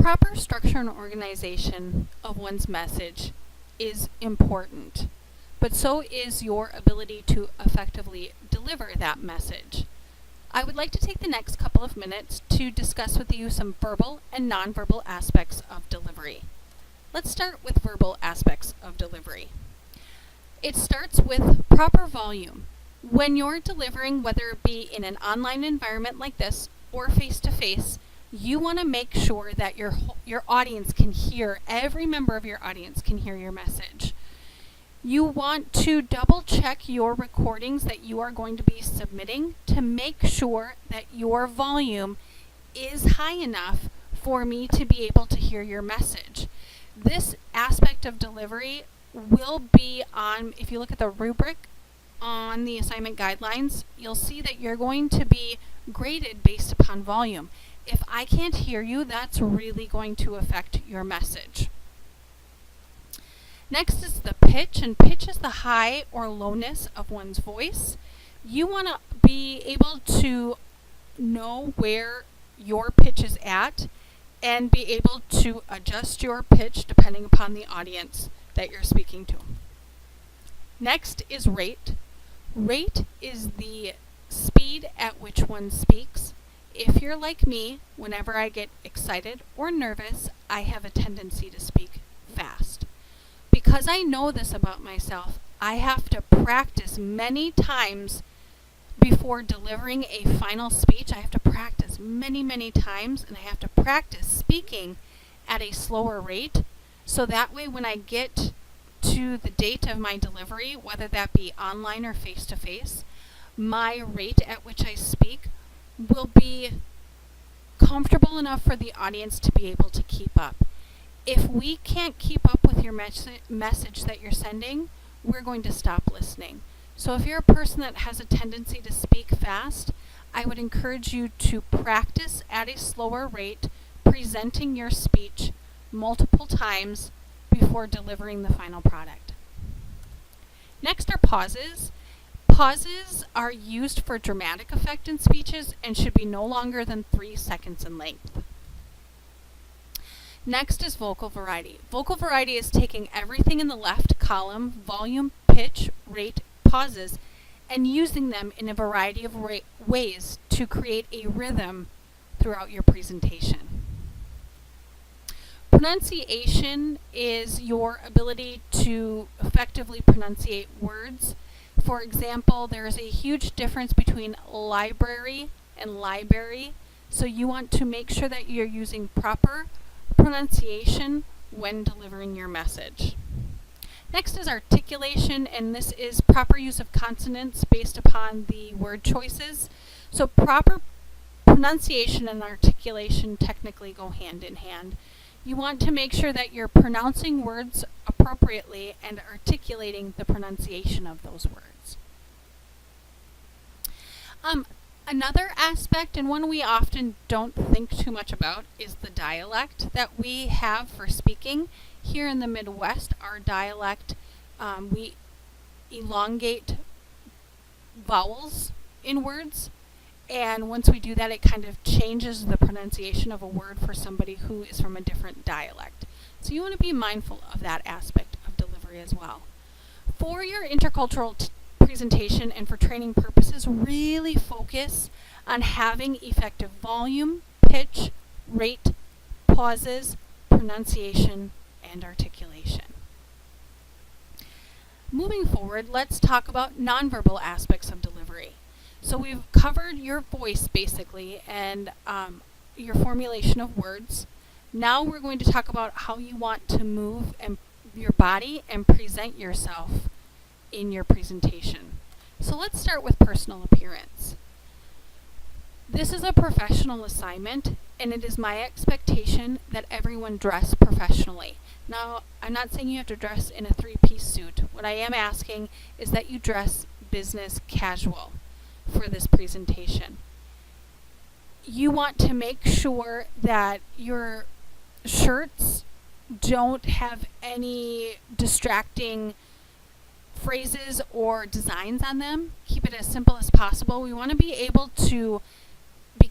Proper structure and organization of one's message is important, but so is your ability to effectively deliver that message. I would like to take the next couple of minutes to discuss with you some verbal and nonverbal aspects of delivery. Let's start with verbal aspects of delivery. It starts with proper volume. When you're delivering, whether it be in an online environment like this or face-to-face, you want to make sure that your audience can hear, every member of your audience can hear your message. You want to double check your recordings that you are going to be submitting to make sure that your volume is high enough for me to be able to hear your message. This aspect of delivery will be on, if you look at the rubric on the assignment guidelines, you'll see that you're going to be graded based upon volume. If I can't hear you, that's really going to affect your message. Next is the pitch, and pitch is the high or lowness of one's voice. You want to be able to know where your pitch is at and be able to adjust your pitch depending upon the audience that you're speaking to. Next is rate. Rate is the speed at which one speaks. If you're like me, whenever I get excited or nervous, I have a tendency to speak fast. Because I know this about myself, I have to practice many times before delivering a final speech. I have to practice many times, and I have to practice speaking at a slower rate, so that way when I get to the date of my delivery, whether that be online or face-to-face, my rate at which I speak will be comfortable enough for the audience to be able to keep up. If we can't keep up with your message that you're sending, we're going to stop listening. So if you're a person that has a tendency to speak fast, I would encourage you to practice at a slower rate, presenting your speech multiple times before delivering the final product. Next are pauses. Pauses are used for dramatic effect in speeches and should be no longer than 3 seconds in length. Next is vocal variety. Vocal variety is taking everything in the left column, volume, pitch, rate, pauses, and using them in a variety of ways to create a rhythm throughout your presentation. Pronunciation is your ability to effectively pronunciate words. For example, there is a huge difference between library and library, so you want to make sure that you're using proper pronunciation when delivering your message. Next is articulation, and this is proper use of consonants based upon the word choices. So proper pronunciation and articulation technically go hand in hand. You want to make sure that you're pronouncing words appropriately and articulating the pronunciation of those words. Another aspect, and one we often don't think too much about, is the dialect that we have for speaking. Here in the Midwest, our dialect, we elongate vowels in words, and once we do that, it kind of changes the pronunciation of a word for somebody who is from a different dialect. So you want to be mindful of that aspect of delivery as well. For your intercultural presentation and for training purposes, really focus on having effective volume, pitch, rate, pauses, pronunciation, and articulation. Moving forward, let's talk about nonverbal aspects of delivery. So we've covered your voice basically and your formulation of words. Now we're going to talk about how you want to move your body and present yourself in your presentation. So let's start with personal appearance. This is a professional assignment, and it is my expectation that everyone dress professionally. Now, I'm not saying you have to dress in a 3-piece suit. What I am asking is that you dress business casual for this presentation. You want to make sure that your shirts don't have any distracting phrases or designs on them. Keep it as simple as possible. We want to be able to be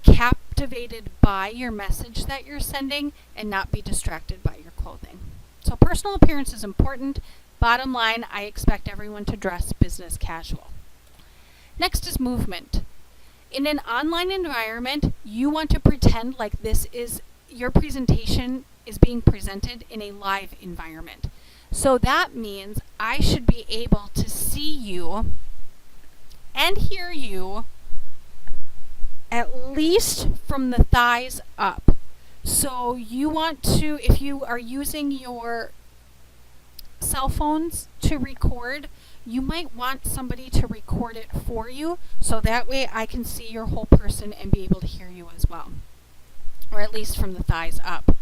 captivated by your message that you're sending and not be distracted by your clothing. So personal appearance is important. Bottom line, I expect everyone to dress business casual. Next is movement. In an online environment, you want to pretend like your presentation is being presented in a live environment. So that means I should be able to see you and hear you at least from the thighs up. So you want to, if you are using your cell phones to record, you might want somebody to record it for you, so that way I can see your whole person and be able to hear you as well, or at least from the thighs up.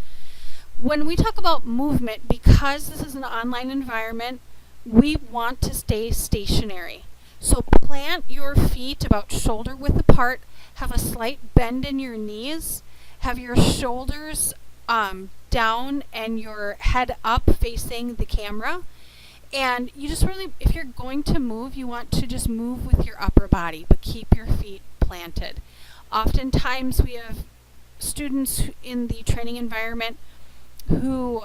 When we talk about movement, because this is an online environment, we want to stay stationary. So plant your feet about shoulder width apart, have a slight bend in your knees, have your shoulders down and your head up facing the camera. And you just really, if you're going to move, you want to just move with your upper body, but keep your feet planted. Oftentimes we have students in the training environment who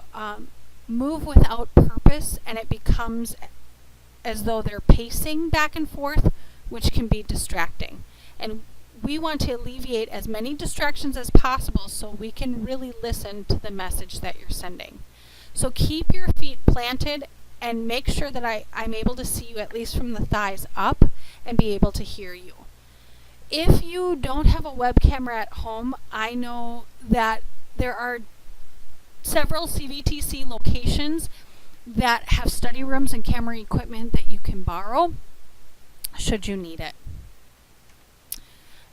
move without purpose, and it becomes as though they're pacing back and forth, which can be distracting. And we want to alleviate as many distractions as possible so we can really listen to the message that you're sending. So keep your feet planted and make sure that I'm able to see you at least from the thighs up and be able to hear you. If you don't have a web camera at home, I know that there are several CVTC locations that have study rooms and camera equipment that you can borrow should you need it.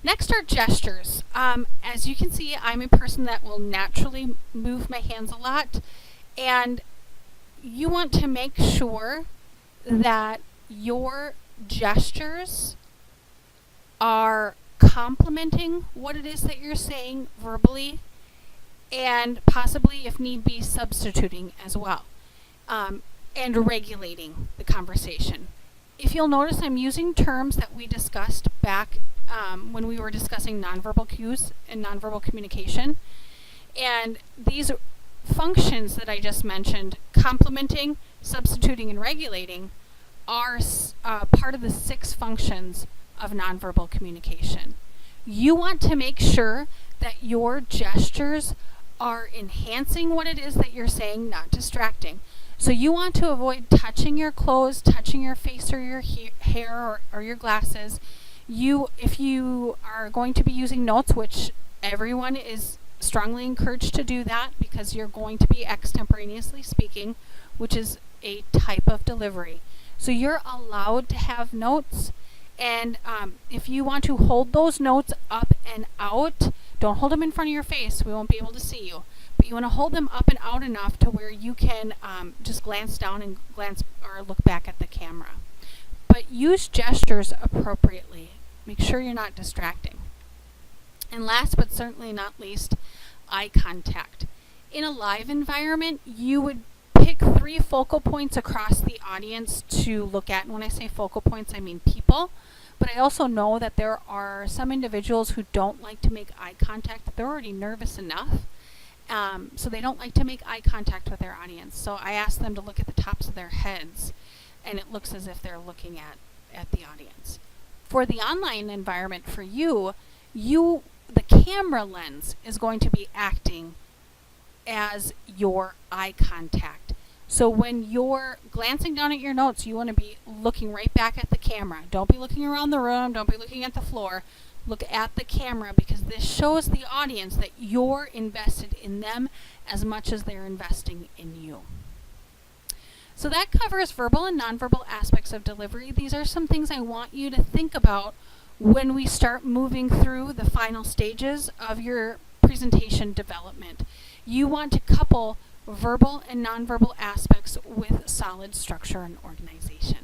Next are gestures. As you can see, I'm a person that will naturally move my hands a lot, and you want to make sure that your gestures are complementing what it is that you're saying verbally, and possibly, if need be, substituting as well, and regulating the conversation. If you'll notice, I'm using terms that we discussed back when we were discussing nonverbal cues and nonverbal communication. And these functions that I just mentioned, complementing, substituting, and regulating, are part of the 6 functions of nonverbal communication. You want to make sure that your gestures are enhancing what it is that you're saying, not distracting. So you want to avoid touching your clothes, touching your face or your hair or your glasses. If you are going to be using notes, which everyone is strongly encouraged to do that because you're going to be extemporaneously speaking, which is a type of delivery. So you're allowed to have notes, and if you want to hold those notes up and out, don't hold them in front of your face. We won't be able to see you. But you want to hold them up and out enough to where you can just glance down and glance or look back at the camera. But use gestures appropriately. Make sure you're not distracting. And last but certainly not least, eye contact. In a live environment, you would pick 3 focal points across the audience to look at. And when I say focal points, I mean people. But I also know that there are some individuals who don't like to make eye contact. They're already nervous enough. So they don't like to make eye contact with their audience. So I ask them to look at the tops of their heads, and it looks as if they're looking at the audience. For the online environment, for you, the camera lens is going to be acting as your eye contact. So when you're glancing down at your notes, you want to be looking right back at the camera. Don't be looking around the room. Don't be looking at the floor. Look at the camera, because this shows the audience that you're invested in them as much as they're investing in you. So that covers verbal and nonverbal aspects of delivery. These are some things I want you to think about when we start moving through the final stages of your presentation development. You want to couple verbal and nonverbal aspects with solid structure and organization.